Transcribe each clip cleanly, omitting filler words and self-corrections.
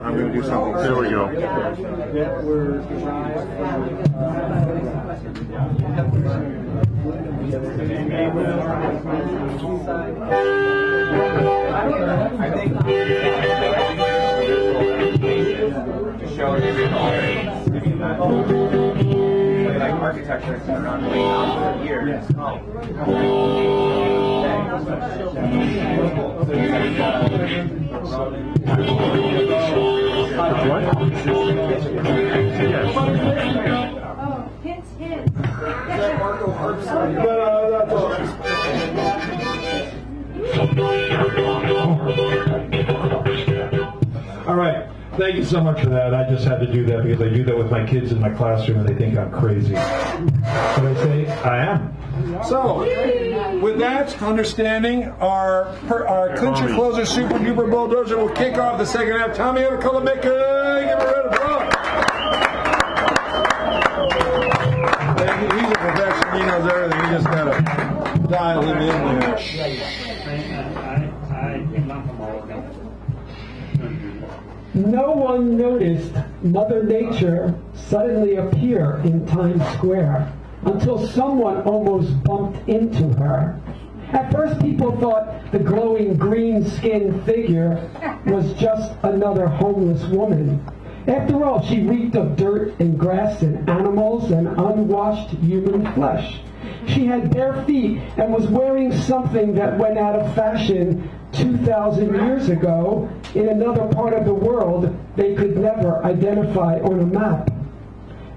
I'm going to do something. There we go. I think to show you already like architecture has been around for years. All right. Thank you so much for that. I just had to do that because I do that with my kids in my classroom and they think I'm crazy. But I say I am. So, with that understanding, our clincher closer super duper bulldozer will kick off the second half. Tommy, have a color maker. Give it a round of applause. He's a professional. He knows everything. You just gotta dial him in there. No one noticed Mother Nature suddenly appear in Times Square until someone almost bumped into her. At first, people thought the glowing green-skinned figure was just another homeless woman. After all, she reeked of dirt and grass and animals and unwashed human flesh. She had bare feet and was wearing something that went out of fashion 2,000 years ago in another part of the world they could never identify on a map.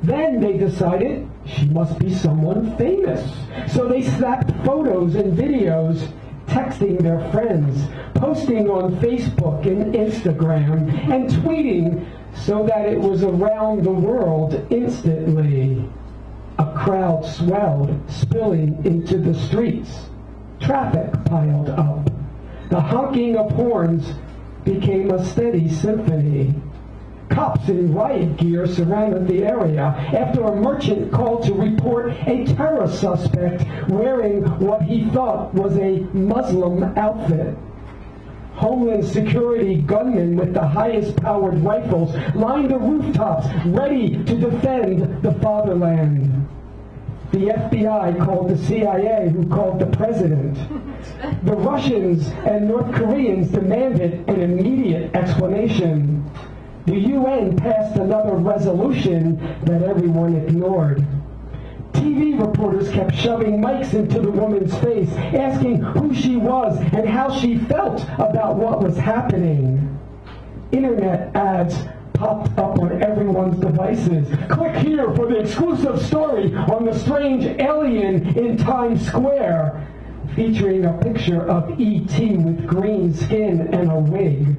Then they decided she must be someone famous. So they snapped photos and videos, texting their friends, posting on Facebook and Instagram, and tweeting so that it was around the world instantly. A crowd swelled, spilling into the streets. Traffic piled up. The honking of horns became a steady symphony. Cops in riot gear surrounded the area after a merchant called to report a terror suspect wearing what he thought was a Muslim outfit. Homeland Security gunmen with the highest powered rifles lined the rooftops, ready to defend the fatherland. The FBI called the CIA, who called the president. The Russians and North Koreans demanded an immediate explanation. The UN passed another resolution that everyone ignored. TV reporters kept shoving mics into the woman's face, asking who she was and how she felt about what was happening. Internet ads popped up on everyone's devices. Click here for the exclusive story on the strange alien in Times Square, featuring a picture of E.T. with green skin and a wig.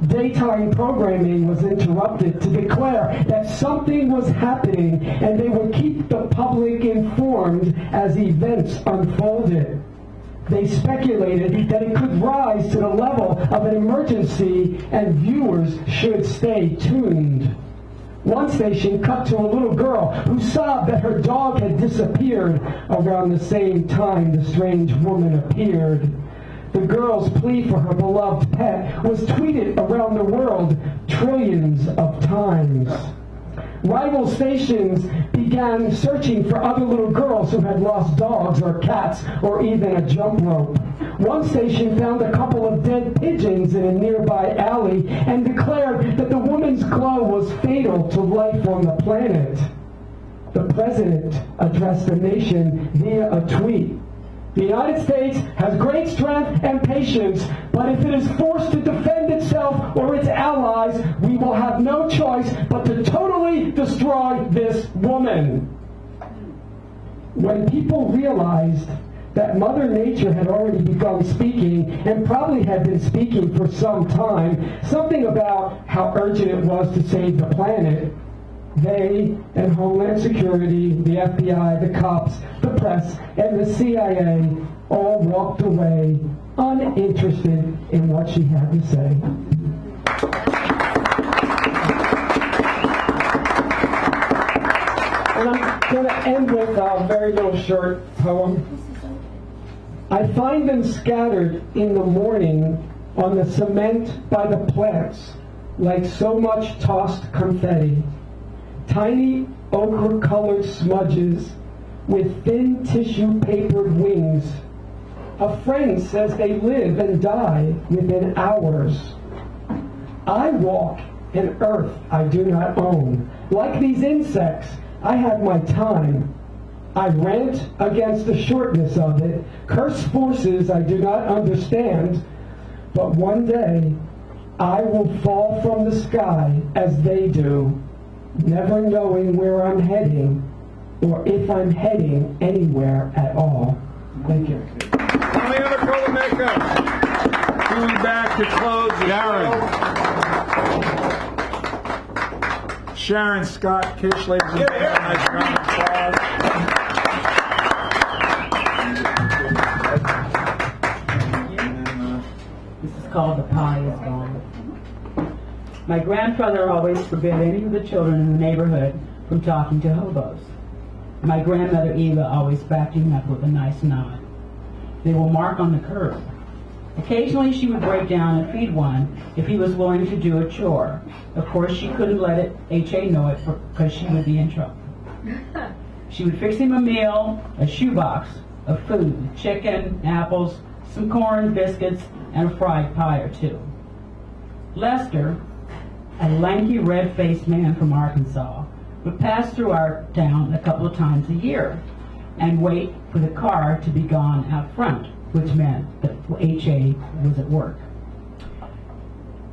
Daytime programming was interrupted to declare that something was happening and they would keep the public informed as events unfolded. They speculated that it could rise to the level of an emergency and viewers should stay tuned. One station cut to a little girl who sobbed that her dog had disappeared around the same time the strange woman appeared. The girl's plea for her beloved pet was tweeted around the world trillions of times. Rival stations began searching for other little girls who had lost dogs or cats or even a jump rope. One station found a couple of dead pigeons in a nearby alley and declared that the woman's glow was fatal to life on the planet. The president addressed the nation via a tweet. The United States has great strength and patience, but if it is forced to defend itself or its allies, we will have no choice but to totally destroy this woman. When people realized that Mother Nature had already begun speaking, and probably had been speaking for some time, something about how urgent it was to save the planet, they and Homeland Security, the FBI, the cops, the press, and the CIA all walked away uninterested in what she had to say. And I'm going to end with a very little short poem. I find them scattered in the morning on the cement by the plants, like so much tossed confetti. Tiny ochre-colored smudges with thin tissue-papered wings. A friend says they live and die within hours. I walk in earth I do not own. Like these insects, I have my time. I rant against the shortness of it, curse forces I do not understand, but one day I will fall from the sky as they do, never knowing where I'm heading or if I'm heading anywhere at all. Thank you. Tommy Evercolomeka. We'll be back to close the show. Sharon Scott Kish, ladies and gentlemen. Nice round of applause. This is called The Pie is Gone. My grandfather always forbid any of the children in the neighborhood from talking to hobos. My grandmother Eva always backed him up with a nice nod. They will mark on the curb. Occasionally she would break down and feed one if he was willing to do a chore. Of course she couldn't let H.A. know it because she would be in trouble. She would fix him a meal, a shoebox of food, chicken, apples, some corn, biscuits, and a fried pie or two. Lester, a lanky, red-faced man from Arkansas, would pass through our town a couple of times a year and wait for the car to be gone out front, which meant that H.A. was at work.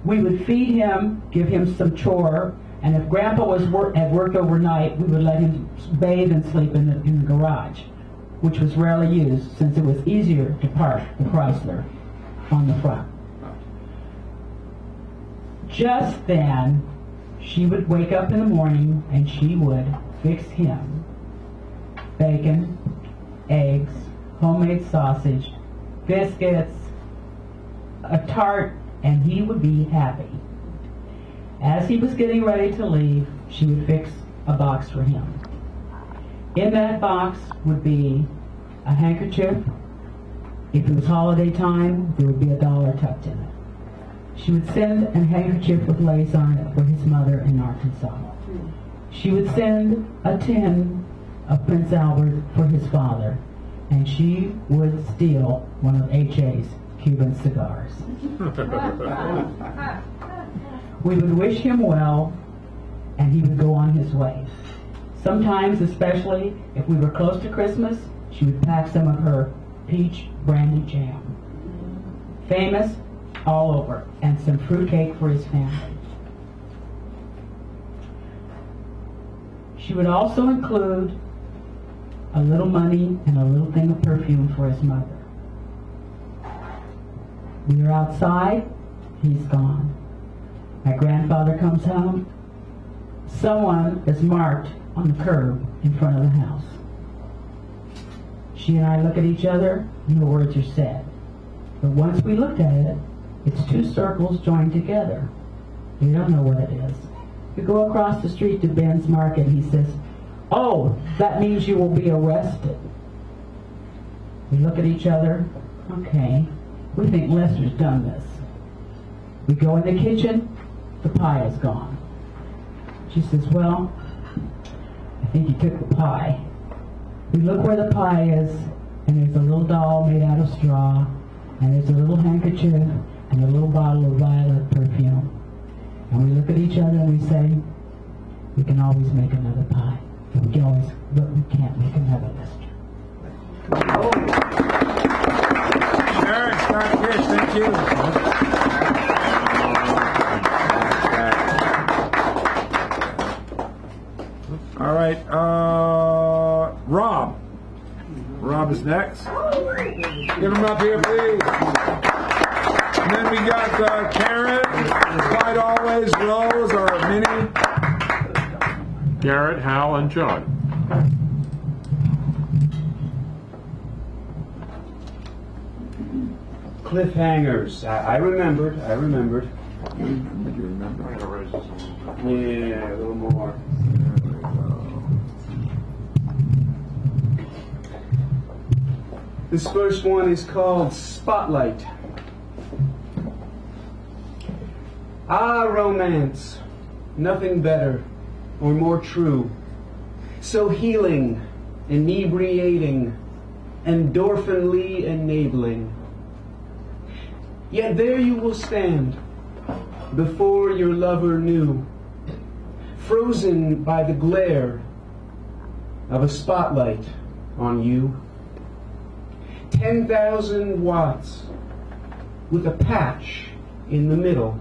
We would feed him, give him some chore, and if Grandpa had worked overnight, we would let him bathe and sleep in the garage, which was rarely used since it was easier to park the Chrysler on the front. Just then, she would wake up in the morning and she would fix him bacon, eggs, homemade sausage, biscuits, a tart, and he would be happy. As he was getting ready to leave, she would fix a box for him. In that box would be a handkerchief. If it was holiday time, there would be $1 tucked in it. She would send a handkerchief with lace on it for his mother in Arkansas. She would send a tin of Prince Albert for his father, and she would steal one of H.A.'s Cuban cigars. We would wish him well, and he would go on his way. Sometimes, especially if we were close to Christmas, she would pack some of her peach brandy jam. Famous all over, and some fruitcake for his family. She would also include a little money and a little thing of perfume for his mother. We are outside, he's gone. My grandfather comes home. Someone is marked on the curb in front of the house. She and I look at each other, no words are said. But once we looked at it, it's two circles joined together. We don't know what it is. We go across the street to Ben's Market. He says, "Oh, that means you will be arrested." We look at each other. Okay, we think Lester's done this. We go in the kitchen. The pie is gone. She says, "Well, I think he took the pie." We look where the pie is, and there's a little doll made out of straw, and there's a little handkerchief, and a little bottle of violet perfume. And we look at each other and we say, we can always make another pie. But we can't make another Lester. Sharon Scott Kish, thank you. All right, Rob. Rob is next. Give him up here, please. And then we got Karen, Clyde Always, Rose, or Minnie. Garrett, Hal, and John. Cliffhangers. I remembered. You remember? Yeah, a little more. This first one is called Spotlight. Ah, romance, nothing better or more true, so healing, inebriating, endorphinly enabling. Yet there you will stand, before your lover new, frozen by the glare of a spotlight on you. 10,000 watts with a patch in the middle,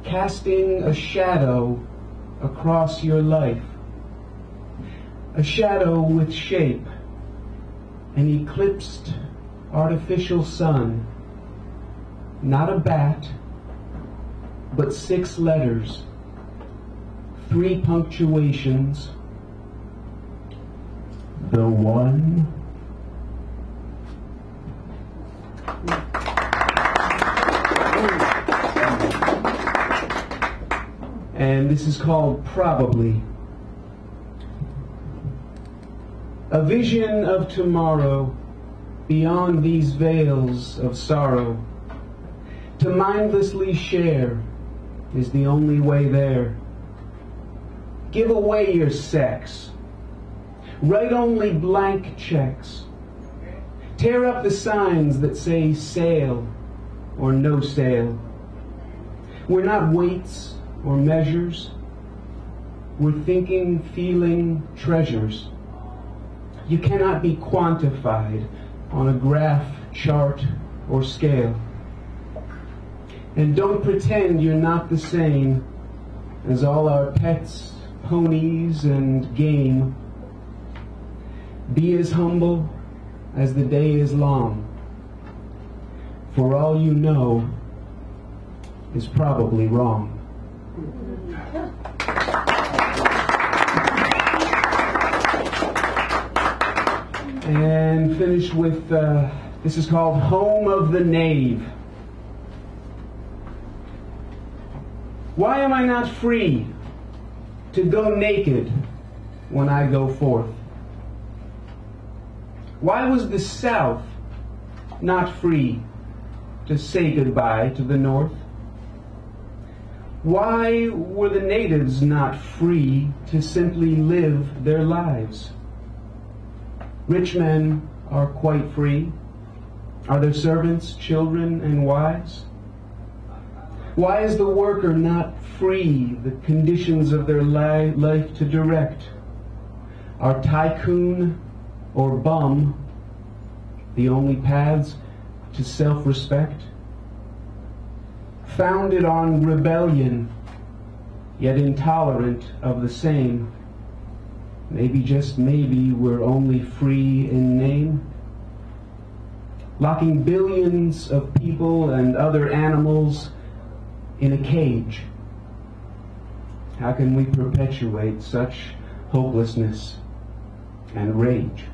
casting a shadow across your life. A shadow with shape, an eclipsed artificial sun, not a bat, but 6 letters, 3 punctuations. The one. And this is called Probably. A vision of tomorrow beyond these veils of sorrow. To mindlessly share is the only way there. Give away your sex. Write only blank checks. Tear up the signs that say sale or no sale. We're not weights or measures. We're thinking, feeling treasures. You cannot be quantified on a graph, chart, or scale. And don't pretend you're not the same as all our pets, ponies, and game. Be as humble as the day is long. For all you know is probably wrong. And finish with, this is called Home of the Knave. Why am I not free to go naked when I go forth? Why was the South not free to say goodbye to the North? Why were the natives not free to simply live their lives? Rich men are quite free. Are their servants, children, and wives? Why is the worker not free the conditions of their life to direct? Are tycoon or bum the only paths to self-respect? Founded on rebellion, yet intolerant of the same, maybe, just maybe, we're only free in name. Locking billions of people and other animals in a cage. How can we perpetuate such hopelessness and rage?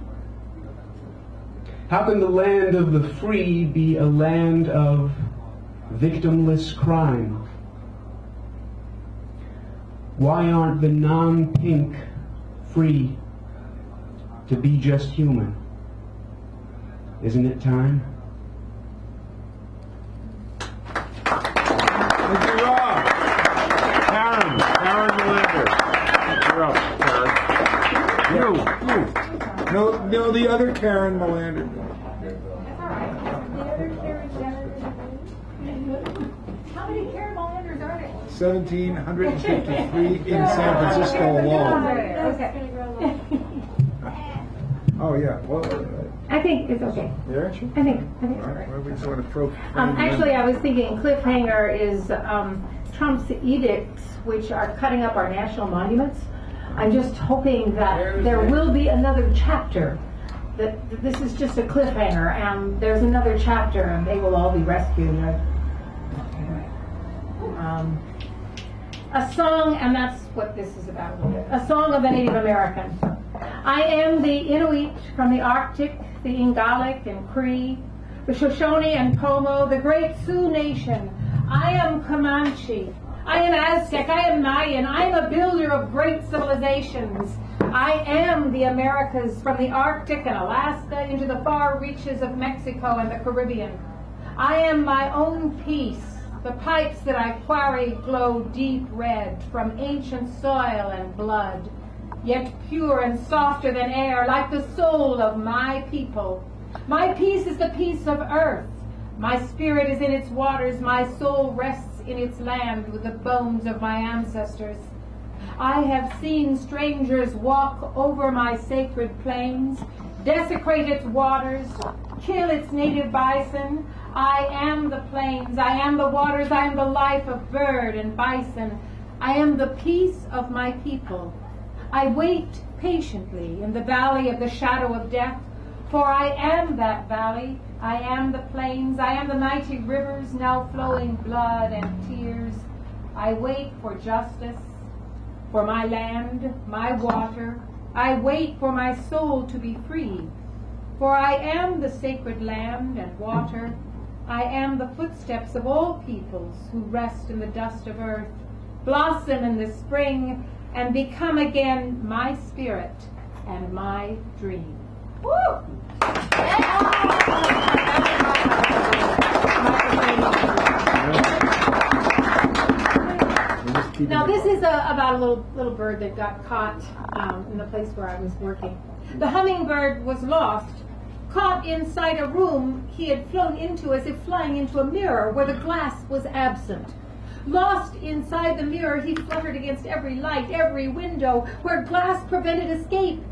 How can the land of the free be a land of victimless crime? Why aren't the non-pink free to be just human? Isn't it time? Thank you, Rob. Karen Melander. You're up, Karen. No, the other Karen Melander. How many Karen Melanders are there? 1,753 in San Francisco alone. Okay. Oh, yeah. Well, I think it's okay. yeah, sure. I think it's all All right. right. Well, we just want to throw. Actually, I was thinking cliffhanger is Trump's edicts, which are cutting up our national monuments. I'm just hoping that there will be another chapter. That this is just a cliffhanger, and there's another chapter, and they will all be rescued. A song, and that's what this is about a little bit. A song of a Native American. I am the Inuit from the Arctic, the Ingalik and Cree, the Shoshone and Pomo, the great Sioux Nation. I am Comanche. I am Aztec. I am Mayan. I am a builder of great civilizations. I am the Americas from the Arctic and Alaska into the far reaches of Mexico and the Caribbean. I am my own peace, The pipes that I quarry glow deep red from ancient soil and blood, yet pure and softer than air, like the soul of my people. My peace is the peace of earth. My spirit is in its waters. My soul rests in its land with the bones of my ancestors. I have seen strangers walk over my sacred plains, desecrate its waters, kill its native bison. I am the plains, I am the waters, I am the life of bird and bison. I am the peace of my people. I wait patiently in the valley of the shadow of death, for I am that valley, I am the plains, I am the mighty rivers now flowing blood and tears. I wait for justice, for my land, my water. I wait for my soul to be free, for I am the sacred land and water. I am the footsteps of all peoples who rest in the dust of earth, blossom in the spring, and become again my spirit and my dream. Woo! Now this is about a little bird that got caught in the place where I was working. The hummingbird was lost, caught inside a room he had flown into as if flying into a mirror where the glass was absent. Lost inside the mirror, he fluttered against every light, every window, where glass prevented escape.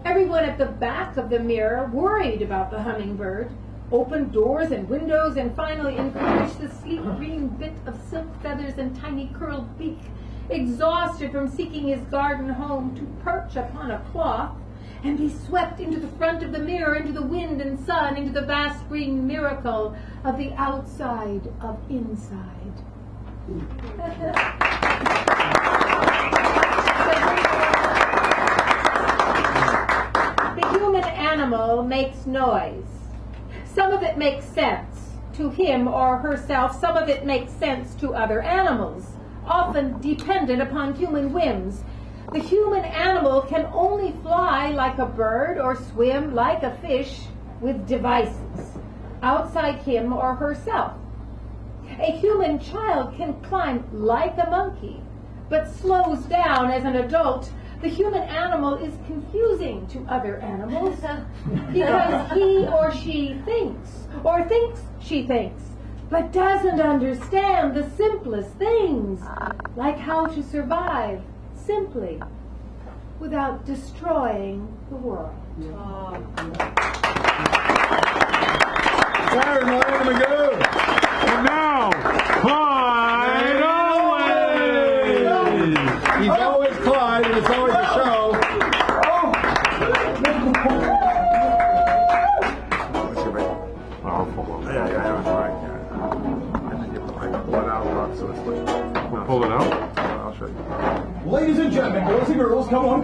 Everyone at the back of the mirror worried about the hummingbird, opened doors and windows, and finally encouraged the sleek green bit of silk feathers and tiny curled beak, exhausted from seeking his garden home, to perch upon a cloth and be swept into the front of the mirror, into the wind and sun, into the vast green miracle of the outside of inside. The human animal makes noise. Some of it makes sense to him or herself. Some of it makes sense to other animals, often dependent upon human whims. The human animal can only fly like a bird or swim like a fish with devices outside him or herself. A human child can climb like a monkey, but slows down as an adult. The human animal is confusing to other animals because he or she thinks, or thinks she thinks, but doesn't understand the simplest things, like how to survive simply without destroying the world. Saturday night, we go. And now, Clyde always. He's always Clyde, and it's always a show. We'll pull it out. I'll show you. Ladies and gentlemen, boys and girls, come on,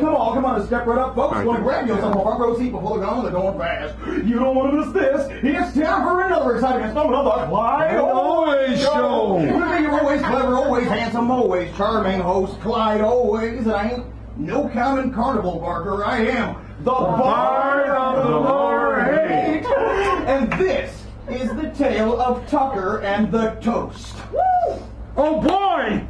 step right up, folks. Want to grab yourself a front row seat before they're gone, they're going fast. You don't want to miss this. It's time for another exciting installment of the Clyde Always Show. With me, you're always clever, always handsome, always charming host, Clyde Always, and I ain't no common carnival barker. I am the Bard of the Lower Haight. And this is the tale of Tucker and the Toast. Woo! Oh boy!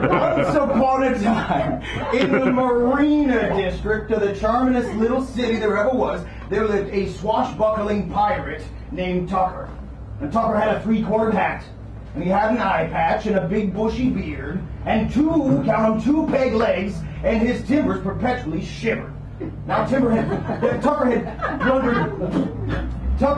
Once upon a time, in the Marina District of the charmingest little city there ever was, there lived a swashbuckling pirate named Tucker. And Tucker had a three-cornered hat, and he had an eye patch and a big bushy beard, and two peg legs, and his timbers perpetually shivered. Now Tucker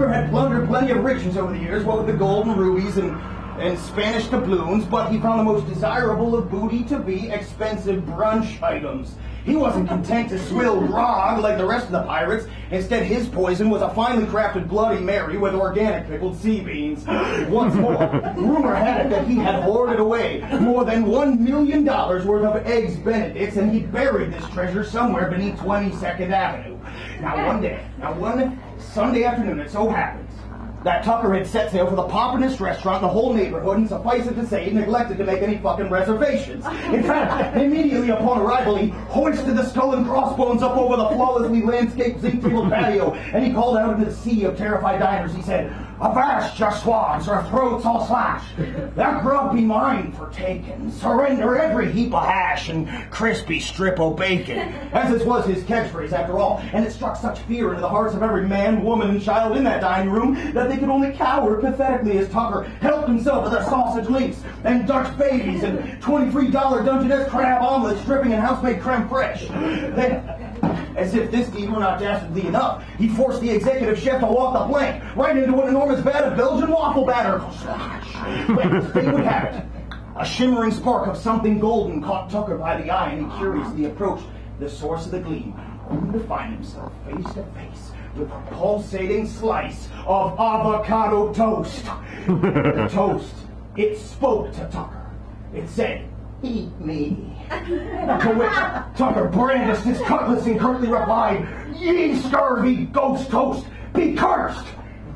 had plundered plenty of riches over the years, what with the gold and rubies and Spanish doubloons, but he found the most desirable of booty to be expensive brunch items. He wasn't content to swill grog like the rest of the pirates. Instead, his poison was a finely crafted Bloody Mary with organic pickled sea beans. What's more, rumor had it that he had hoarded away more than $1 million worth of Eggs Benedicts, and he'd buried this treasure somewhere beneath 22nd Avenue. Now one Sunday afternoon, it so happens that Tucker had set sail for the poppinest restaurant in the whole neighborhood, and suffice it to say, he neglected to make any fucking reservations. In fact, immediately upon arrival, he hoisted the skull and crossbones up over the flawlessly landscaped zinc-tabled patio, and he called out into the sea of terrified diners. He said, Avast your swabs, or throats I'll slash. That grub be mine for taking. Surrender every heap of hash and crispy strip o' bacon. As this was his catchphrase after all, and it struck such fear into the hearts of every man, woman, and child in that dining room that they could only cower pathetically as Tucker helped himself to their sausage links and Dutch babies and $23 Dungeness crab omelets dripping in house-made creme fraiche. Then, as if this deed were not dastardly enough, he forced the executive chef to walk the plank right into an enormous vat of Belgian waffle batter. But as fate would have it, a shimmering spark of something golden caught Tucker by the eye, and he curiously approached the source of the gleam, only to find himself face to face with a pulsating slice of avocado toast. The toast, it spoke to Tucker. It said, "Eat me." To which Tucker brandished his cutlass and curtly replied, "Ye scurvy ghost toast, be cursed!"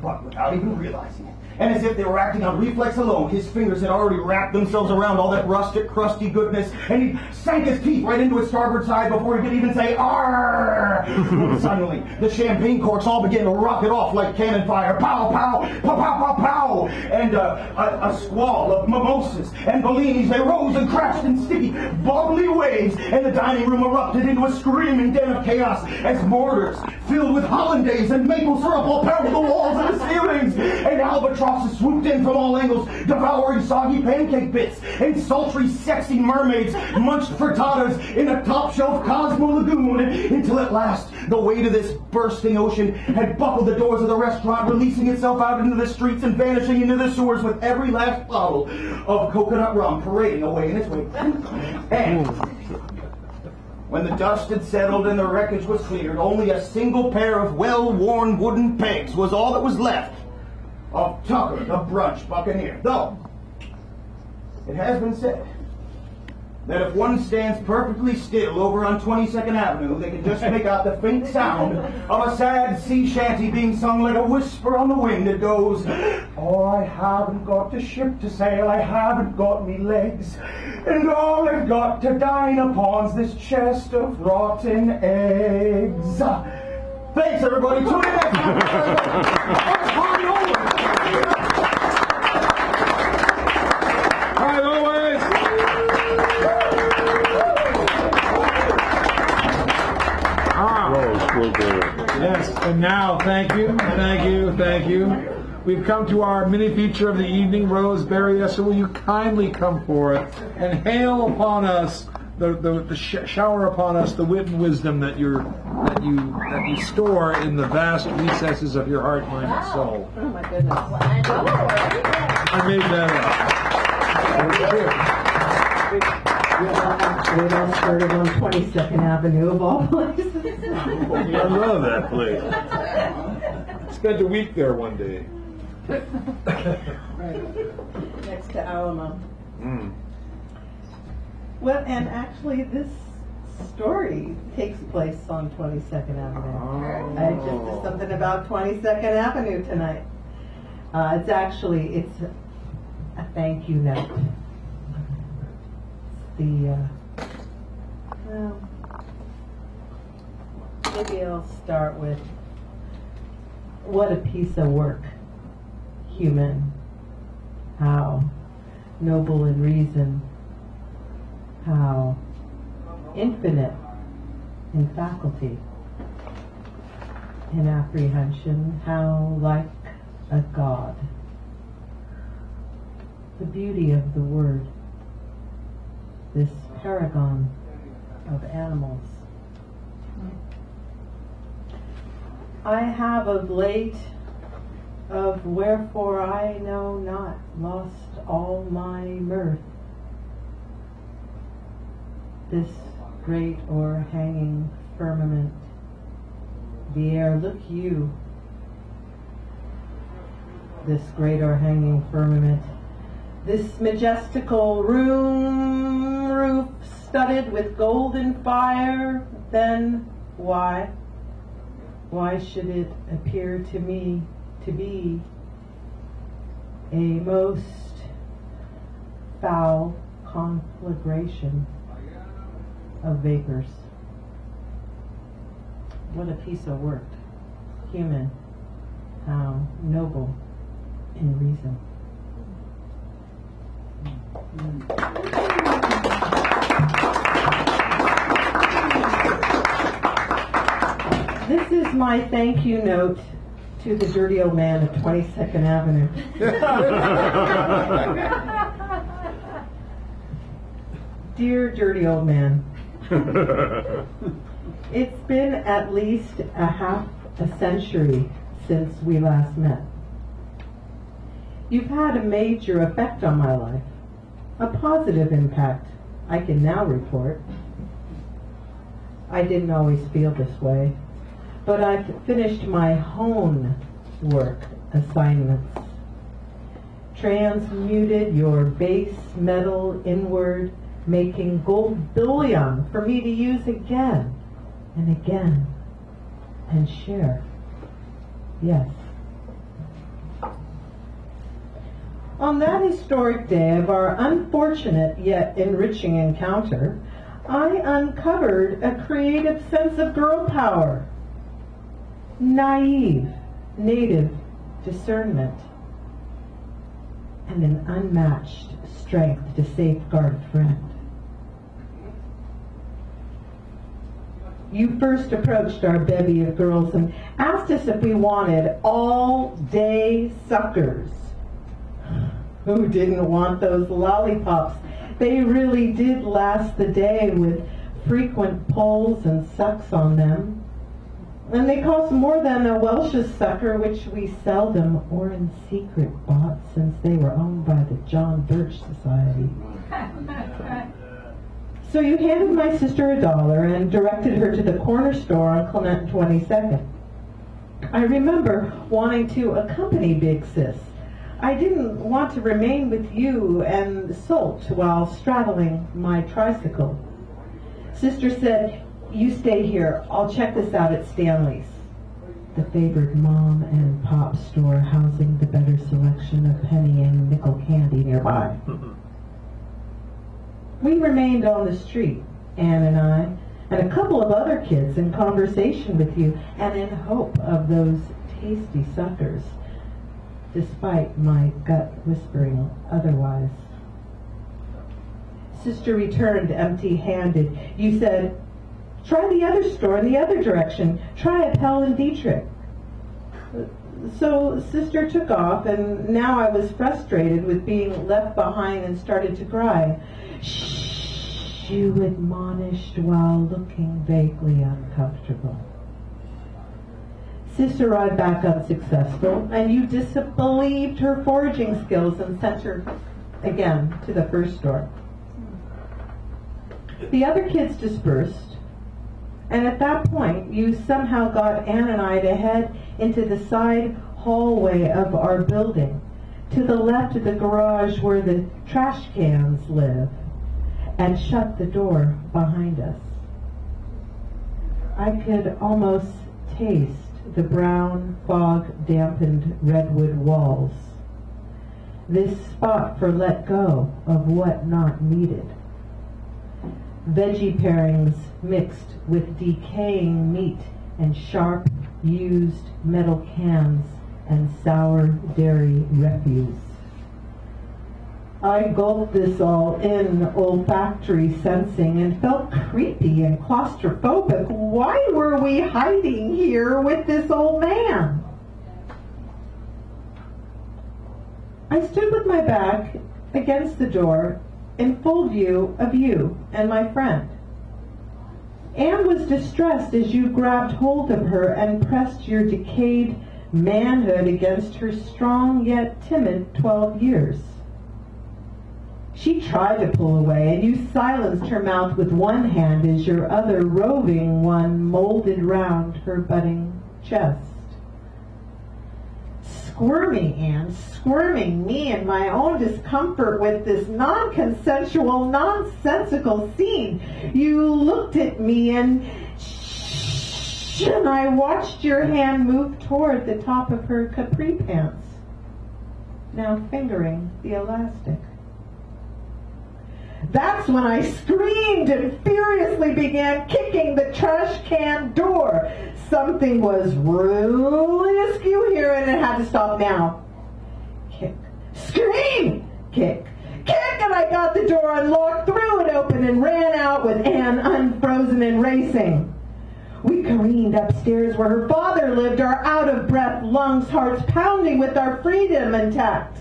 But without even realizing it, and as if they were acting on reflex alone, his fingers had already wrapped themselves around all that rustic, crusty goodness, and he sank his teeth right into his starboard side before he could even say, "Arr!" When suddenly, the champagne corks all began to rocket off like cannon fire. Pow, pow, pow, pow, pow, pow! And a squall of mimosas and bellinis, they rose and crashed in sticky, bubbly waves, and the dining room erupted into a screaming den of chaos as mortars filled with hollandaise and maple syrup all peppered the walls and the ceilings, and albatrosses swooped in from all angles, devouring soggy pancake bits, and sultry, sexy mermaids munched frittatas in a top-shelf Cosmo Lagoon, until at last the weight of this bursting ocean had buckled the doors of the restaurant, releasing itself out into the streets and vanishing into the sewers with every last bottle of coconut rum parading away in its wake. And when the dust had settled and the wreckage was cleared, only a single pair of well-worn wooden pegs was all that was left of Tucker, the brunch buccaneer. Though, it has been said that if one stands perfectly still over on 22nd Avenue, they can just make out the faint sound of a sad sea shanty being sung like a whisper on the wind. It goes, "Oh, I haven't got a ship to sail, I haven't got me legs, and all I've got to dine upon's this chest of rotten eggs." Thanks, everybody. Tune in next time. Party over. As always. Yes, and now, thank you. We've come to our mini feature of the evening. Rose Barriessa, will you kindly come forth and hail upon us, shower upon us the wit and wisdom that you store in the vast recesses of your heart, mind, and soul. Oh my goodness. I made that We're started on 22nd Avenue of all places. up. I love that place. Spent a week there one day. Right. Next to Alamo. Mm. Well, and actually this story takes place on 22nd Avenue. Oh. I just did something about 22nd Avenue tonight. It's a thank you note. Well, maybe I'll start with what a piece of work, human, how noble in reason, how infinite in faculty, in apprehension, how like a god. The beauty of the word, this paragon of animals. I have of late, of wherefore I know not, lost all my mirth. This great o'erhanging firmament, the air, look you, this great o'erhanging firmament, this majestical room roof studded with golden fire, then why should it appear to me to be a most foul conflagration of vapors? What a piece of work, human, how noble in reason. This is my thank you note to the dirty old man at 22nd Avenue. Dear dirty old man, it's been at least a half a century since we last met. You've had a major effect on my life, a positive impact, I can now report. I didn't always feel this way, but I've finished my homework assignments, transmuted your base metal inward, making gold bullion for me to use again and again and share. Yes. On that historic day of our unfortunate yet enriching encounter, I uncovered a creative sense of girl power, naive, native discernment, and an unmatched strength to safeguard a friend. You first approached our bevy of girls and asked us if we wanted all-day suckers. Who didn't want those lollipops? They really did last the day with frequent pulls and sucks on them. And they cost more than a Welsh's sucker, which we seldom or in secret bought since they were owned by the John Birch Society. So you handed my sister $1 and directed her to the corner store on Clement 22nd. I remember wanting to accompany Big Sis. I didn't want to remain with you and Solt while straddling my tricycle. Sister said, "You stay here. I'll check this out at Stanley's," the favored mom and pop store housing the better selection of penny and nickel candy nearby. We remained on the street, Anne and I, and a couple of other kids in conversation with you and in hope of those tasty suckers, despite my gut whispering otherwise. Sister returned empty-handed. You said, "Try the other store in the other direction. Try Appel and Dietrich." So Sister took off, and now I was frustrated with being left behind and started to cry. "Shh," you admonished while looking vaguely uncomfortable. Sis arrived back unsuccessful, and you disbelieved her foraging skills and sent her again to the first store. The other kids dispersed, and at that point you somehow got Anne and I to head into the side hallway of our building, to the left of the garage where the trash cans live, and shut the door behind us. I could almost taste the brown, fog-dampened redwood walls. This spot for let go of what not needed. Veggie pairings mixed with decaying meat and sharp, used metal cans and sour dairy refuse. I gulped this all in, olfactory sensing, and felt creepy and claustrophobic. Why were we hiding here with this old man? I stood with my back against the door in full view of you and my friend. Anne was distressed as you grabbed hold of her and pressed your decayed manhood against her strong yet timid 12 years. She tried to pull away, and you silenced her mouth with one hand as your other roving one molded round her budding chest. Squirming, Anne, squirming me in my own discomfort with this non-consensual, nonsensical scene. You looked at me and I watched your hand move toward the top of her capri pants, now fingering the elastic. That's when I screamed and furiously began kicking the trash can door. Something was really askew here, and it had to stop now. Scream! Kick! Kick! And I got the door unlocked, threw it open, and ran out with Anne unfrozen and racing. We careened upstairs where her father lived, our out-of-breath lungs, hearts pounding with our freedom intact.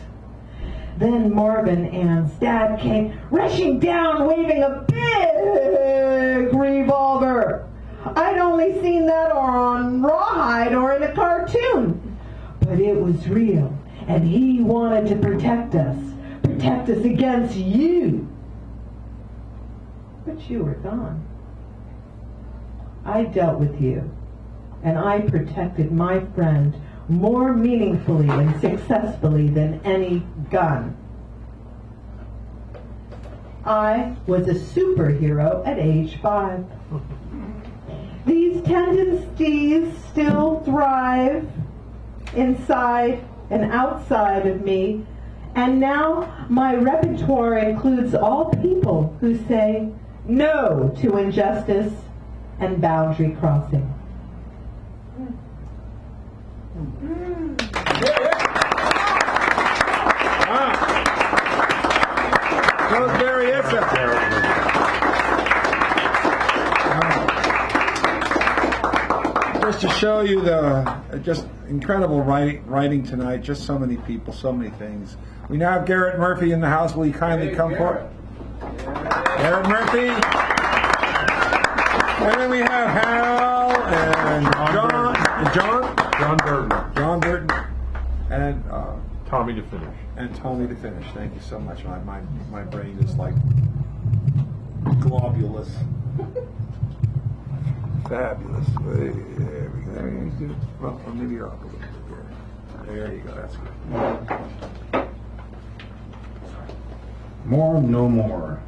Then Marvin, Anne's dad, came rushing down, waving a big revolver. I'd only seen that on Rawhide or in a cartoon. But it was real, and he wanted to protect us against you. But you were gone. I dealt with you, and I protected my friend more meaningfully and successfully than any gun. I was a superhero at age 5. These tendencies still thrive inside and outside of me, and now my repertoire includes all people who say no to injustice and boundary crossing. Just to show you the just incredible writing tonight, just so many people, so many things. We now have Garrett Murphy in the house. Will you kindly come forward? Garrett Murphy. And then we have Hal and John Burton, and Tommy to finish. And Tommy to finish. Thank you so much. My brain is like globulous. Fabulous. There we go. Well, maybe you're up a little bit there. There you go. That's good. More, no more.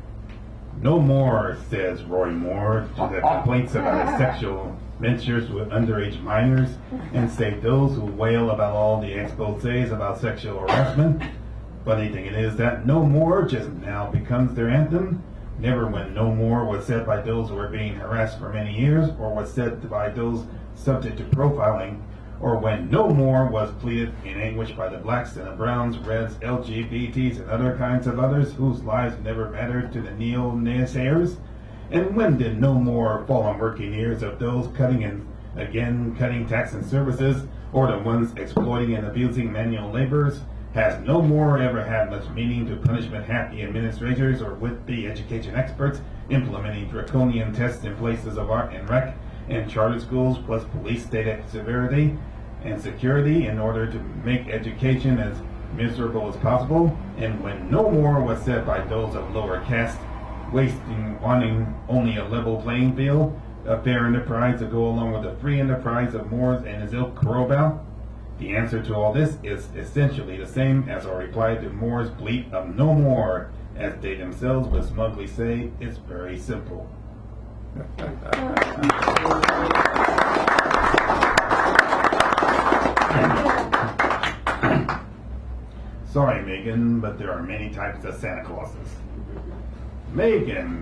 No more, says Roy Moore to the complaints about his sexual ventures with underage minors, and save those who wail about all the exposés about sexual harassment. Funny thing it is that no more just now becomes their anthem. Never when no more was said by those who were being harassed for many years, or was said by those subject to profiling, or when no more was pleaded in anguish by the blacks and the browns, reds, LGBTs, and other kinds of others whose lives never mattered to the neo-naysayers. And when did no more fall on working ears of those cutting tax and services, or the ones exploiting and abusing manual laborers? Has no more ever had much meaning to punishment-happy administrators or would-be education experts implementing draconian tests in places of art and rec and charter schools, plus police state severity and security in order to make education as miserable as possible? And when no more was said by those of lower caste, wanting only a level playing field, a fair enterprise to go along with the free enterprise of Moores and his ilk Corobal? The answer to all this is essentially the same as our reply to Moore's bleat of no more. As they themselves would smugly say, it's very simple. Sorry, Megan, but there are many types of Santa Clauses. Megan,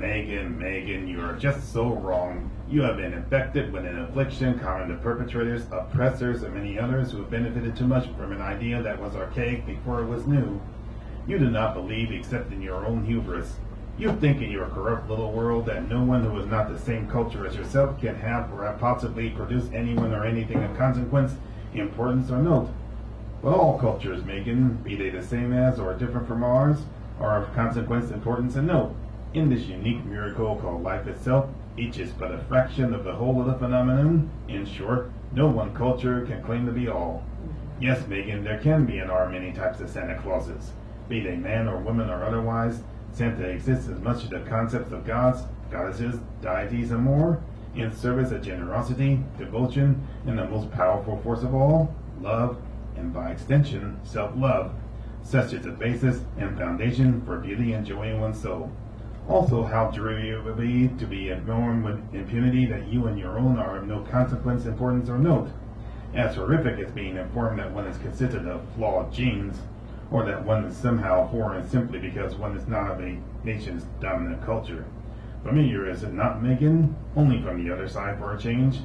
you are just so wrong. You have been infected with an affliction common to perpetrators, oppressors, and many others who have benefited too much from an idea that was archaic before it was new. You do not believe except in your own hubris. You think in your corrupt little world that no one who is not the same culture as yourself can have or possibly produce anyone or anything of consequence, importance, or note. But all cultures, Megan, be they the same as or different from ours, are of consequence, importance, and note. In this unique miracle called life itself, each is but a fraction of the whole of the phenomenon. In short, no one culture can claim to be all. Yes, Megan, there can be and are many types of Santa Clauses. Be they man or woman or otherwise, Santa exists as much as the concepts of gods, goddesses, deities, and more, in service of generosity, devotion, and the most powerful force of all, love, and by extension, self-love. Such is the basis and foundation for beauty and joy in one's soul. Also, how dreary it would be to be informed with impunity that you and your own are of no consequence, importance, or note. As horrific as being informed that one is considered of flawed genes, or that one is somehow foreign simply because one is not of a nation's dominant culture. Familiar, is it not, Megan? Only from the other side for a change?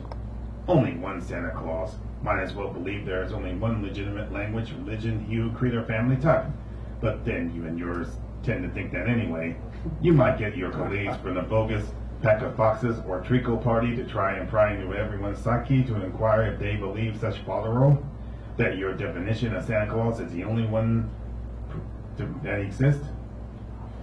Only one Santa Claus. Might as well believe there is only one legitimate language, religion, hue, creed, or family type. But then you and yours tend to think that anyway. You might get your colleagues from the bogus pack of foxes or treacle party to try and pry into everyone's psyche to inquire if they believe such folderol, that your definition of Santa Claus is the only one that exists.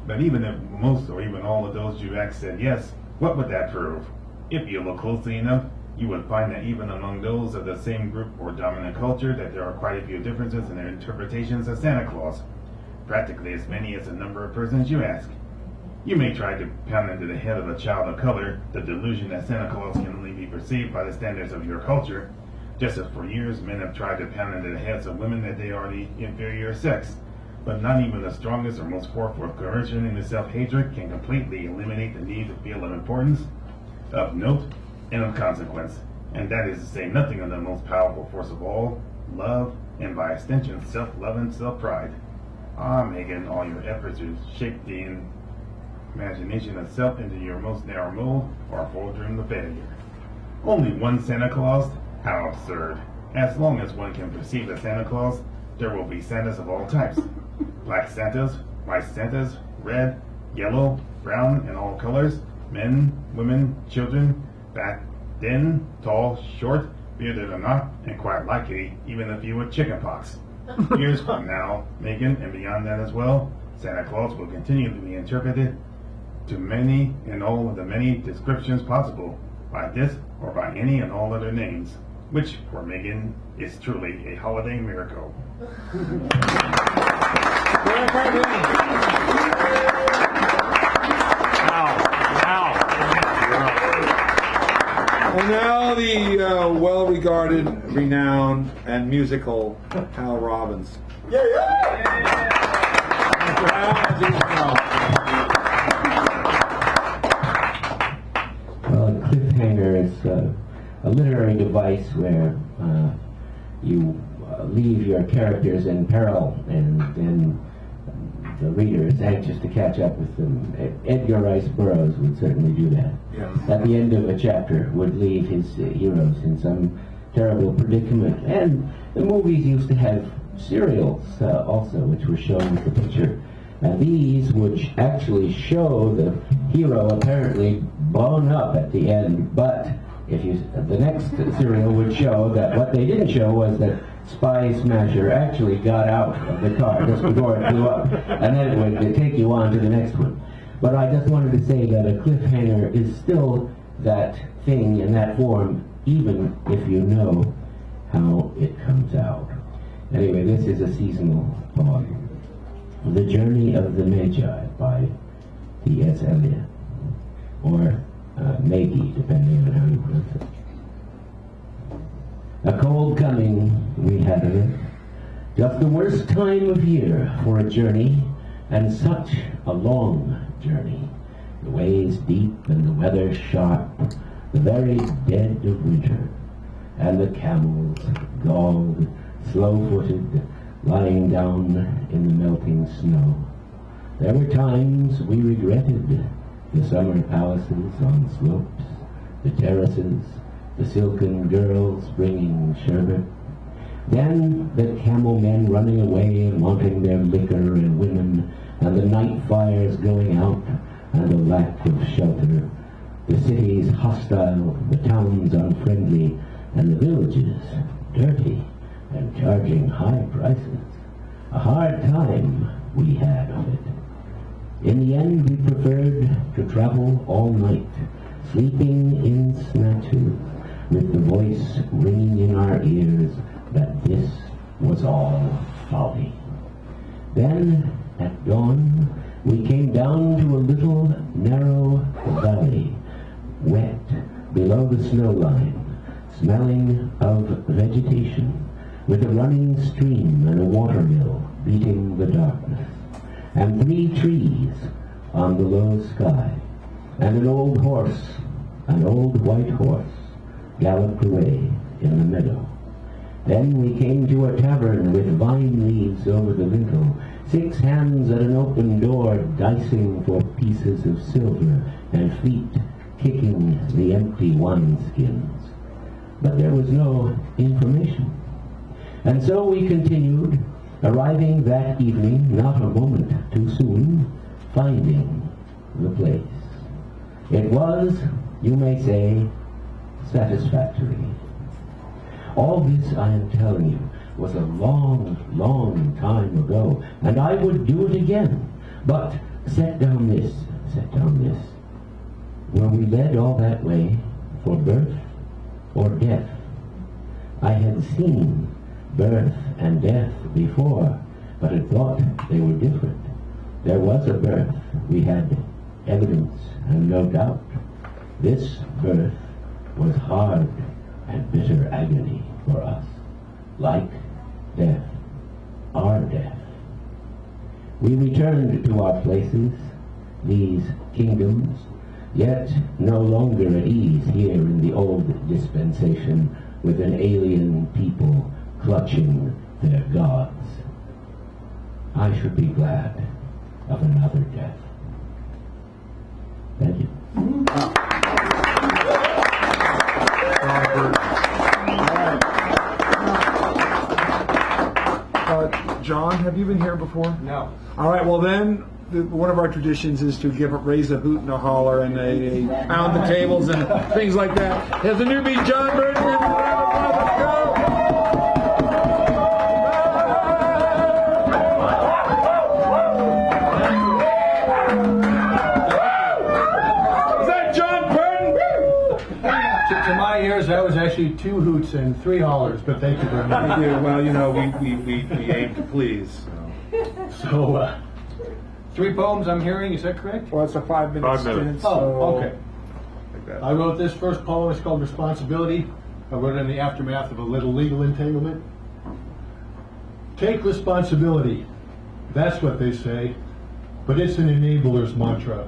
But even if most or even all of those you asked said yes, what would that prove? If you look closely enough, you would find that even among those of the same group or dominant culture, that there are quite a few differences in their interpretations of Santa Claus, practically as many as the number of persons you ask. You may try to pound into the head of a child of color the delusion that Santa Claus can only be perceived by the standards of your culture, just as for years men have tried to pound into the heads of women that they are the inferior sex. But not even the strongest or most forceful coercion into self-hatred can completely eliminate the need to feel of importance, of note, and of consequence. And that is to say nothing of the most powerful force of all, love, and by extension self-love and self-pride. Ah, Megan, all your efforts to shape the imagination of self into your most narrow mold are foredoomed to failure. Only one Santa Claus? How absurd. As long as one can perceive a Santa Claus, there will be Santas of all types. Black Santas, white Santas, red, yellow, brown, and all colors, men, women, children, fat, thin, tall, short, bearded or not, and quite likely even a few with chickenpox. Years from now, Megan, and beyond that as well, Santa Claus will continue to be interpreted to many and all of the many descriptions possible, by this or by any and all other names, which for Megan is truly a holiday miracle. And now the well-regarded, renowned, and musical Hal Robbins. Yeah, yeah. Mr. Hal, as you know. Well, a cliffhanger is a literary device where you leave your characters in peril, and then the reader is anxious to catch up with them. Edgar Rice Burroughs would certainly do that. Yes. At the end of a chapter, would leave his heroes in some terrible predicament. And the movies used to have serials also, which were shown with the picture. These would actually show the hero apparently blown up at the end, but the next serial would show that what they didn't show was that Spy Smasher actually got out of the car just before it blew up, and then it would take you on to the next one. But I just wanted to say that a cliffhanger is still that thing in that form, even if you know how it comes out. Anyway, this is a seasonal poem. The Journey of the Magi by T.S. Eliot, or Maggie, depending on how you pronounce it. A cold coming we had of it, just the worst time of year for a journey, and such a long journey. The ways deep and the weather sharp, the very dead of winter, and the camels, galled, slow-footed, lying down in the melting snow. There were times we regretted the summer palaces on slopes, the terraces, the silken girls bringing sherbet, then the camel men running away and wanting their liquor and women, and the night fires going out, and the lack of shelter, the cities hostile, the towns unfriendly, and the villages dirty and charging high prices. A hard time we had of it. In the end, we preferred to travel all night, sleeping in snatches, with the voice ringing in our ears that this was all folly. Then, at dawn, we came down to a little narrow valley, wet below the snow line, smelling of vegetation, with a running stream and a water mill beating the darkness, and 3 trees on the low sky, and an old horse, an old white horse, galloped away in the meadow. Then we came to a tavern with vine leaves over the lintel, 6 hands at an open door dicing for pieces of silver, and feet kicking the empty wineskins. But there was no information. And so we continued arriving that evening not a moment too soon, finding the place. It was, you may say, satisfactory. All this I am telling you was a long, long time ago, and I would do it again. But set down this. Were we led all that way for birth or death? I had seen birth and death before, but had thought they were different. There was a birth. We had evidence and no doubt. This birth was hard and bitter agony for us, like death, our death. We returned to our places, these kingdoms, yet no longer at ease here in the old dispensation with an alien people clutching their gods. I should be glad of another death. Thank you. John, have you been here before? No. All right, well then, one of our traditions is to raise a hoot and a holler and a pound the tables and things like that. Here's the newbie, John Burton. Let's go! Is that John Burton? To my ears, that was actually 2 hoots and 3 hollers, but thank you very much. Well, you know, we aim to please. So, 3 poems I'm hearing, is that correct? Well, it's a 5-minute 5 minutes. stint. Oh, okay. Like that. I wrote this first poem, it's called Responsibility. I wrote it in the aftermath of a little legal entanglement. Take responsibility, that's what they say, but it's an enabler's mantra,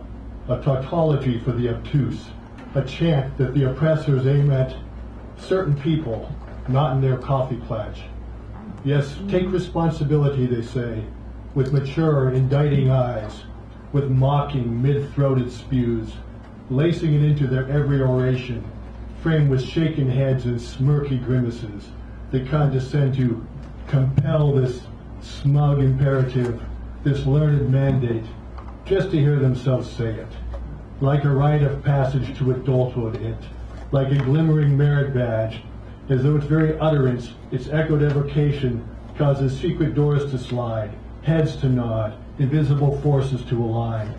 a tautology for the obtuse, a chant that the oppressors aim at certain people, not in their coffee pledge. Yes, take responsibility, they say, with mature, indicting eyes, with mocking, mid-throated spews, lacing it into their every oration, framed with shaken heads and smirky grimaces. They condescend to compel this smug imperative, this learned mandate, just to hear themselves say it. Like a rite of passage to adulthood, like a glimmering merit badge, as though its very utterance, its echoed evocation, causes secret doors to slide, heads to nod, invisible forces to align.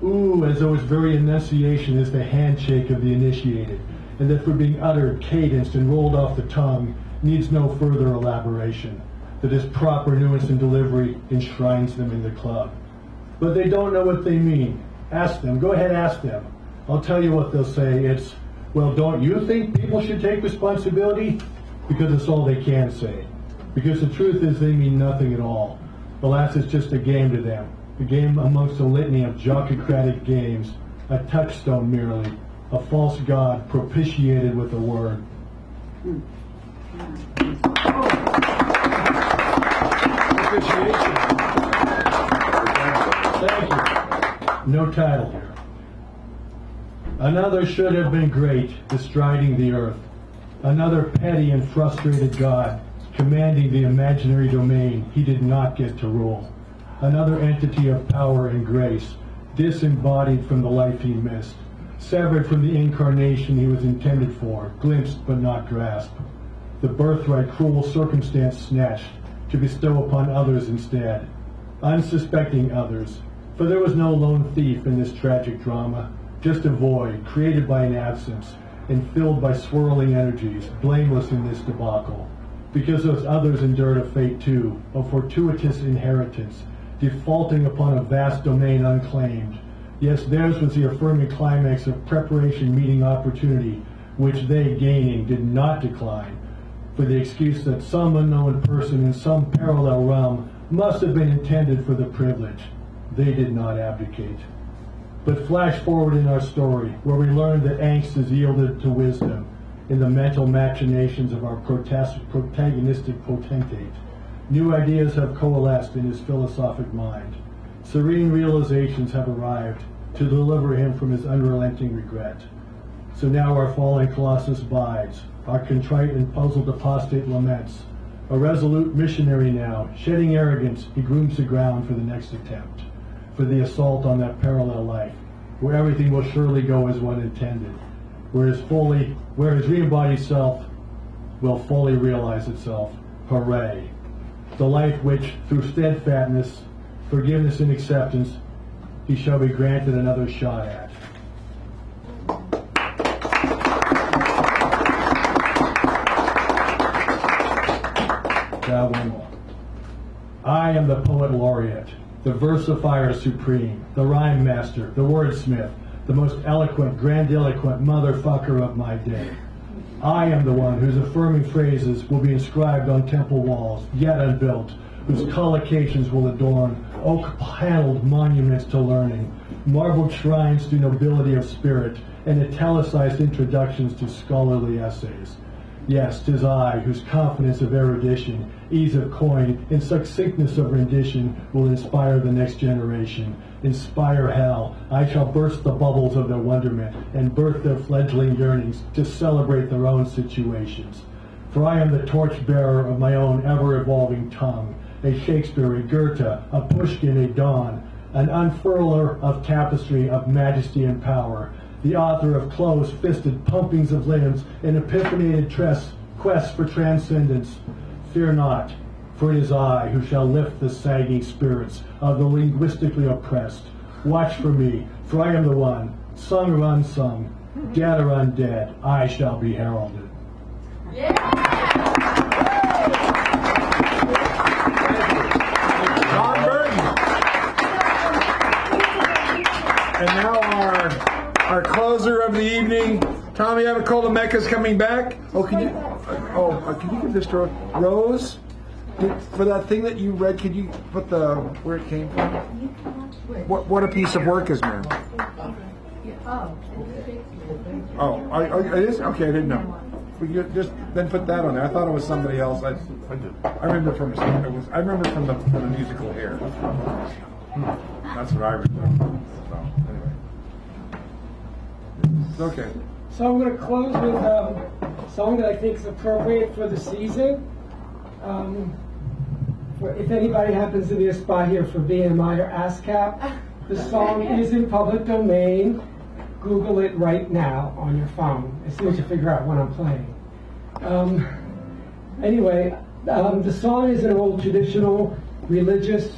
Ooh, as though its very enunciation is the handshake of the initiated, and that for being uttered, cadenced, and rolled off the tongue needs no further elaboration, that its proper nuance and delivery enshrines them in the club. But they don't know what they mean. Ask them. Go ahead, ask them. I'll tell you what they'll say. It's, well, don't you think people should take responsibility? Because it's all they can say. Because the truth is they mean nothing at all. Alas, it's just a game to them. A game amongst a litany of jockeycratic games. A touchstone merely. A false god propitiated with a word. Propitiation. Thank you. No title here. Another should have been great, bestriding the earth. Another petty and frustrated god, commanding the imaginary domain he did not get to rule. Another entity of power and grace, disembodied from the life he missed, severed from the incarnation he was intended for, glimpsed but not grasped. The birthright cruel circumstance snatched, to bestow upon others instead, unsuspecting others, for there was no lone thief in this tragic drama, just a void created by an absence and filled by swirling energies, blameless in this debacle, because those others endured a fate too, of fortuitous inheritance, defaulting upon a vast domain unclaimed. Yes, theirs was the affirming climax of preparation meeting opportunity, which they, gaining, did not decline, for the excuse that some unknown person in some parallel realm must have been intended for the privilege. They did not abdicate. But flash forward in our story, where we learn that angst is yielded to wisdom in the mental machinations of our protagonistic potentate. New ideas have coalesced in his philosophic mind. Serene realizations have arrived to deliver him from his unrelenting regret. So now our fallen colossus bides, our contrite and puzzled apostate laments, A resolute missionary now, shedding arrogance, he grooms the ground for the next attempt, for the assault on that parallel life, where everything will surely go as one intended, where his re-embodied self will fully realize itself. Hooray! The life which, through steadfastness, forgiveness, and acceptance, he shall be granted another shot at. Now one more. I am the poet laureate, the versifier supreme, the rhyme master, the wordsmith, the most eloquent, grandiloquent motherfucker of my day. I am the one whose affirming phrases will be inscribed on temple walls, yet unbuilt, whose collocations will adorn oak-paneled monuments to learning, marbled shrines to nobility of spirit, and italicized introductions to scholarly essays. Yes, 'tis I whose confidence of erudition, ease of coin, and succinctness of rendition will inspire the next generation. Inspire hell. I shall burst the bubbles of their wonderment and birth their fledgling yearnings to celebrate their own situations. For I am the torchbearer of my own ever-evolving tongue, a Shakespeare, a Goethe, a Pushkin, a Donne, an unfurler of tapestry of majesty and power, the author of close-fisted pumpings of limbs and epiphanated quests for transcendence. Fear not, for it is I who shall lift the sagging spirits of the linguistically oppressed. Watch for me, for I am the one, sung or unsung, dead or undead, I shall be heralded. John Burton. And now our closer of the evening, Tommy Avicola Mecca's coming back. Can you give this to Rose? For that thing that you read, could you put where it came from? What a piece of work is, man. It is? Okay, I didn't know. You just then put that on there. I thought it was somebody else. I remember from the musical Hair. That's what I remember. So anyway, it's okay. So I'm going to close with a song that I think is appropriate for the season. If anybody happens to be a spot here for BMI or ASCAP, the song is in public domain. Google it right now on your phone as soon as you figure out what I'm playing. The song is an old traditional religious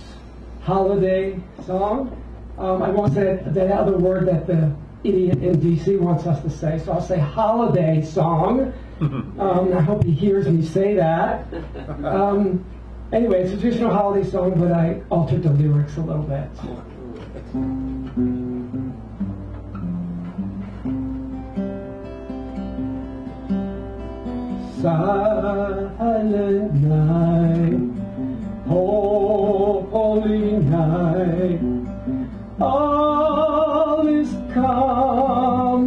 holiday song. I won't say that other word that the idiot in DC wants us to say, so I'll say holiday song. I hope he hears me say that. It's a traditional holiday song, but I altered the lyrics a little bit. Silent night, holy night, all is calm,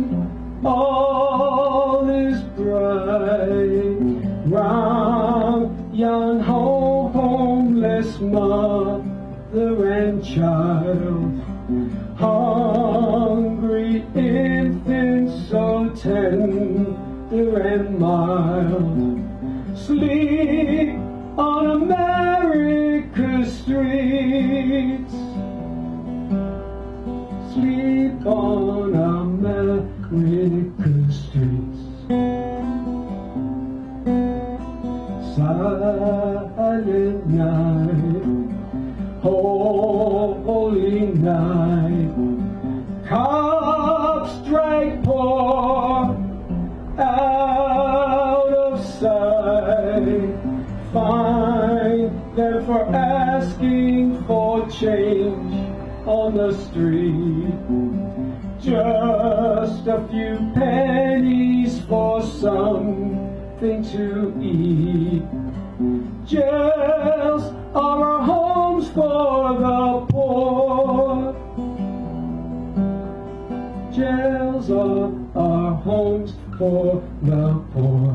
all is bright, round yon homeless mother and child, hungry infants so tender and mild, sleep on America's streets, sleep on America's streets. Silent night, holy night, cops strike poor out of sight, find them for asking for change on the street, just a few pennies for something to eat. Jails are our homes for the poor, jails are our homes for the poor.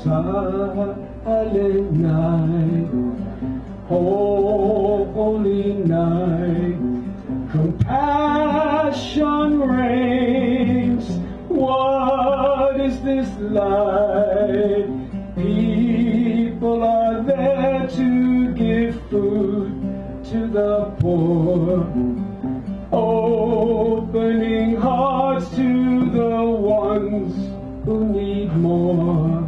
Silent night, holy night, compassion reigns. What is this life? the poor, opening hearts to the ones who need more.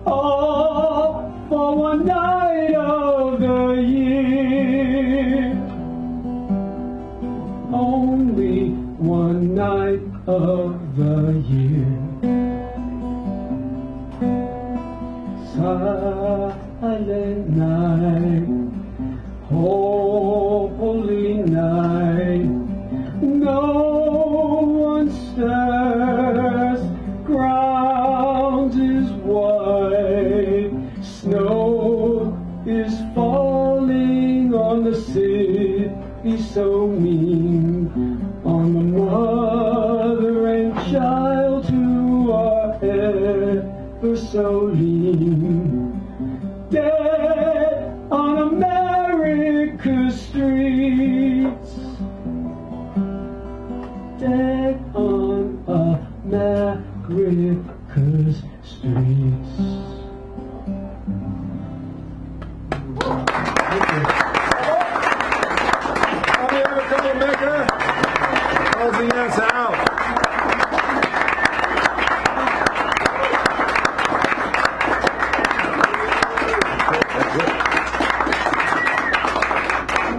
All for one night of the year, only one night of the year. Silent night, holy night, no one stirs, ground is white, snow is falling on the city so mean, on the mother and child who are ever so lean. Dead on America's streets, dead on America's streets. Closing us out.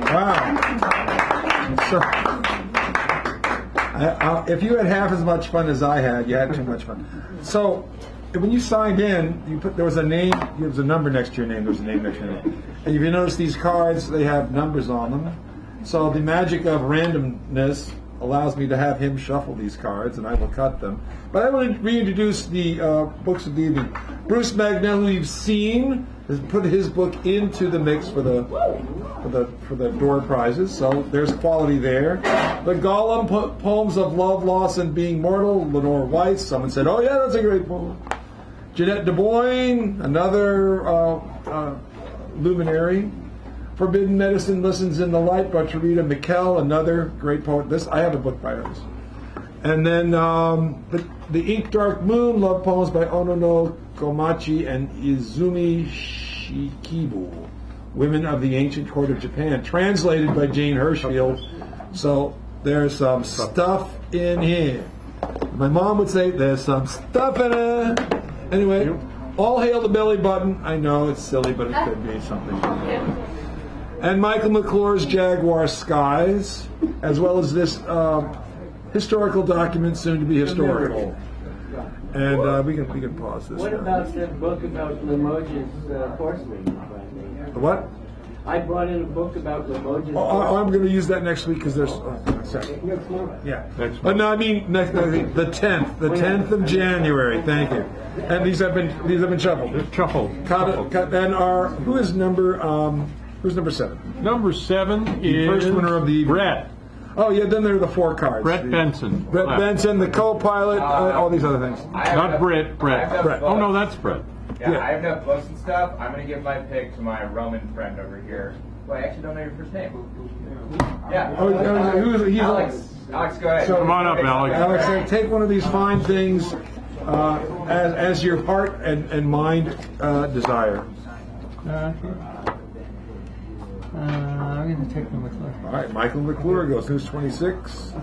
Wow. So, if you had half as much fun as I had, you had too much fun. So, when you signed in, there was a name, there was a number next to your name, there was a name next to your name. And if you notice these cards, they have numbers on them. So the magic of randomness allows me to have him shuffle these cards, and I will cut them. But I will reintroduce the books of the evening. Bruce Magnell, who you've seen, has put his book into the mix for the door prizes. So there's quality there. The Gollum Poems of Love, Loss, and Being Mortal, Lenore Weiss. Someone said, "Oh yeah, that's a great poem." Jeanette Du Bois, another luminary. Forbidden Medicine Listens in the Light by Teresa Mikkel, another great poet. I have a book by hers. And then the Ink Dark Moon, Love Poems by Onono Komachi and Izumi Shikibu, Women of the Ancient Court of Japan, translated by Jane Hirschfield. So there's some stuff in here. My mom would say there's some stuff in it. Anyway, all hail the belly button. I know it's silly, but it could be something. And Michael McClure's Jaguar Skies, as well as this historical document, soon to be historical. And we can pause this. What about the book about Limoges porcelain? The what? I brought in a book about Limoges. I'm going to use that next week because there's. Yeah. But no, I mean the 10th, the 10th of January. Thank you. And these have been shuffled. They're shuffled. And who is number? Who's number 7? Number 7 is the first winner of the Brett. Oh yeah, then there are the 4 cards. Brett Benson. Brett Benson, the co-pilot, all these other things. Not Brett. Brett. Oh no, that's Brett. Yeah, I have enough books and stuff. I'm going to give my pick to my Roman friend over here. Well, I actually don't know your first name. Yeah. He's Alex. Alex, go ahead. So, come on up, Alex. Alex, take one of these fine things as your heart and mind desire. I'm going to take the McClure. All right, Michael McClure goes. Who's 26?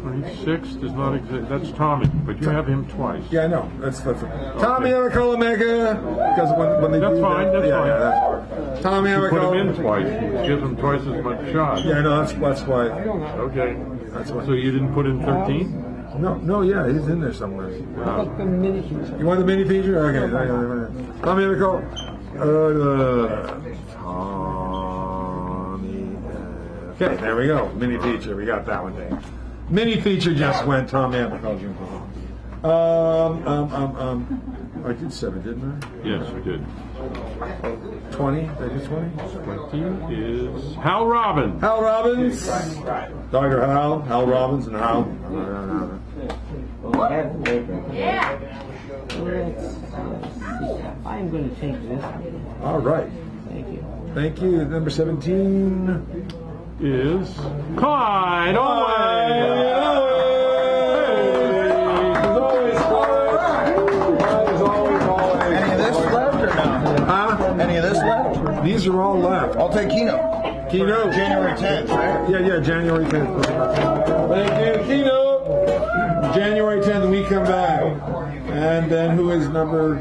26 does not exist. That's Tommy, but you have him twice. Yeah, I know. That's Tommy Amakolamega. Because when they that's do fine. that, That's fine. That's Tommy you put him in Amakolamega. twice. Give him twice as much shot. Yeah, I know. That's why. Okay. That's why. So you didn't put in 13? No, yeah, he's in there somewhere. How about the mini feature? You want the mini feature? Okay. Tommy Amakolamega. Okay, there we go. Mini feature. We got that one thing. Mini feature just went. Tom Abacola. I did 7, didn't I? Yes, you did. 20? Did I do 20? 20 is Hal Robbins. Hal Robbins. Dr. Hal Robbins, and Hal. Yeah. I'm going to take this. All right. Thank you. Thank you. Number 17 is Clyde Any of this left or no? Huh? Any of this left? These are all left. I'll take Keno. Keynote. January 10th, right? Yeah, January 10th. Thank you. Keynote. January 10th, we come back. And then who is number?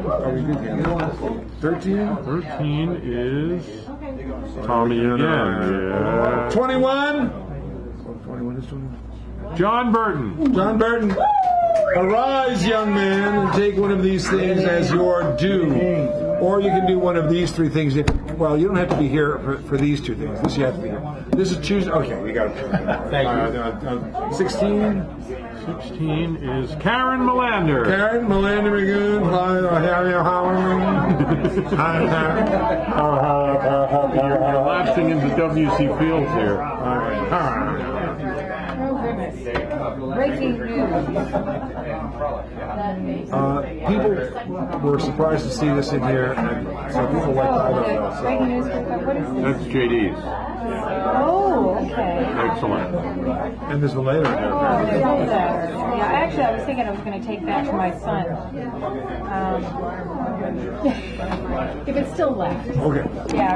Are we good? 13? 13 is Tommy and yeah. 21? 21 is 21. John Burton. John Burton. Arise, young man, and take one of these things as your due. Or you can do one of these three things. Well, you don't have to be here for these two things. This you have to be here. This is choose. Okay, we got it. Thank you. 16. 16 is Karen Melander. Karen Melander Magoon. Hi, Karen. You're lapsing into W.C. Fields here. Breaking news. People were surprised to see this in here, and so people like Breaking news. What is this? That's JD's. Oh, okay. Excellent. And there's the later. Yeah, actually, I was thinking I was going to take that to my son. If it's still left. Okay. Yeah.